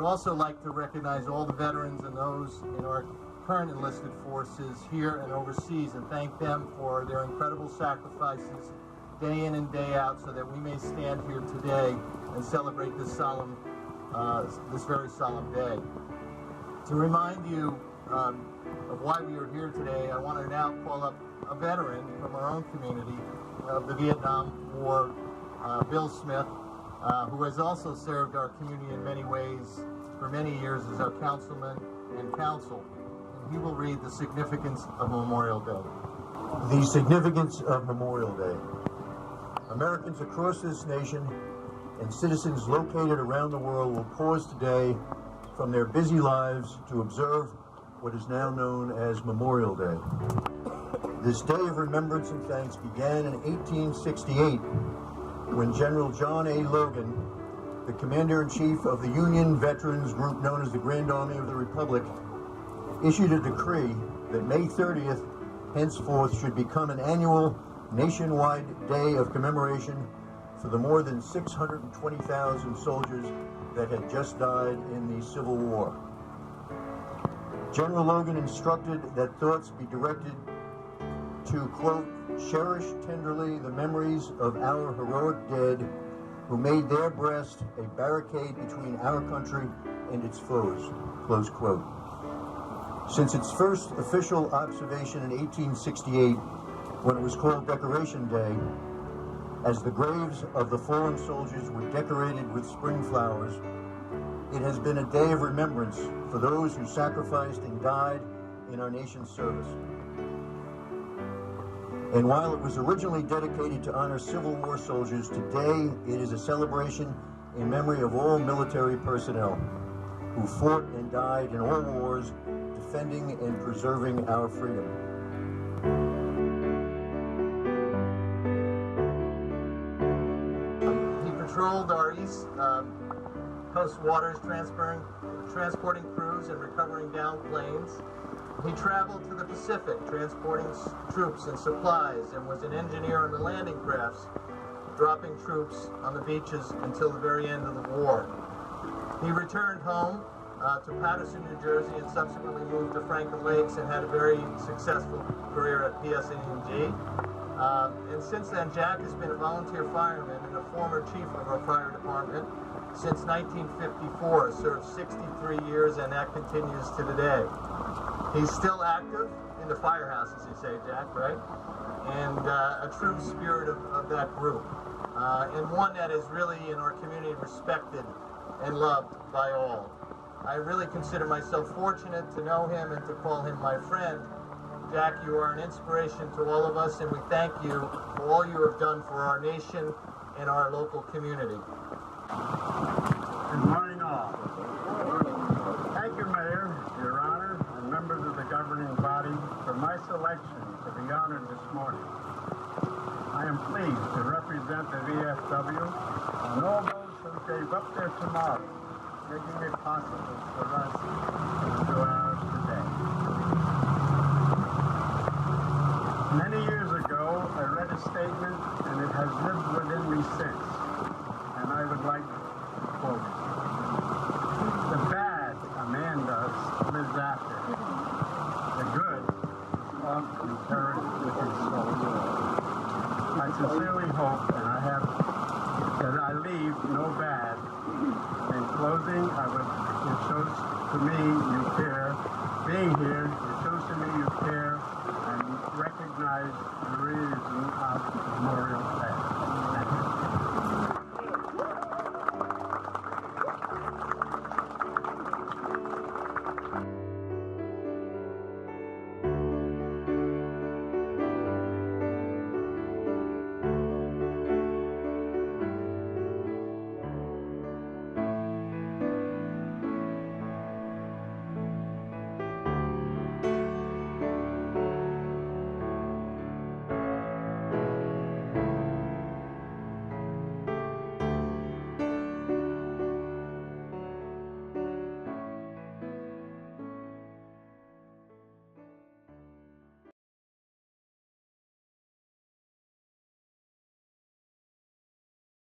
also like to recognize all the veterans and those in our current enlisted forces here and overseas and thank them for their incredible sacrifices day in and day out so that we may stand here today and celebrate this very solemn day. To remind you of why we are here today, I want to now call up a veteran from our own community of the Vietnam War, Bill Smith, who has also served our community in many ways for many years as our councilman and counsel. And he will read the significance of Memorial Day. The significance of Memorial Day. Americans across this nation and citizens located around the world will pause today from their busy lives to observe what is now known as Memorial Day. This day of remembrance and thanks began in 1868 when General John A. Logan, the Commander-in-Chief of the Union Veterans Group known as the Grand Army of the Republic, issued a decree that May 30th henceforth should become an annual nationwide day of commemoration for the more than 620,000 soldiers that had just died in the Civil War. General Logan instructed that thoughts be directed to, quote, cherish tenderly the memories of our heroic dead who made their breast a barricade between our country and its foes, close quote. Since its first official observation in 1868, when it was called Decoration Day, as the graves of the fallen soldiers were decorated with spring flowers, it has been a day of remembrance for those who sacrificed and died in our nation's service. And while it was originally dedicated to honor Civil War soldiers, today it is a celebration in memory of all military personnel who fought and died in all wars, defending and preserving our freedom. He patrolled our east coast waters, transporting crews and recovering downed planes. He traveled to the Pacific, transporting troops and supplies, and was an engineer on the landing crafts, dropping troops on the beaches until the very end of the war. He returned home to Paterson, New Jersey, and subsequently moved to Franklin Lakes and had a very successful career at PSE&G. And since then, Jack has been a volunteer fireman and a former chief of our fire department since 1954, served 63 years, and that continues to today. He's still active in the firehouse, as you say, Jack, right? And a true spirit of that group. And one that is really in our community respected and loved by all. I really consider myself fortunate to know him and to call him my friend. Jack, you are an inspiration to all of us, and we thank you for all you have done for our nation and our local community. Good morning, all. Thank you, Mayor, Your Honor, and members of the governing body for my selection to be honored this morning. I am pleased to represent the VFW and all those who gave up their tomorrow, making it possible for us to do ours today. Many years ago, I read a statement, and it has lived within me since, and I would like to quote it. The bad a man does lives after. The good is often carried with his soul. I sincerely hope that I leave no bad. In closing, it shows to me you care. Being here, it shows to me you care and recognize the reason of Memorial Day.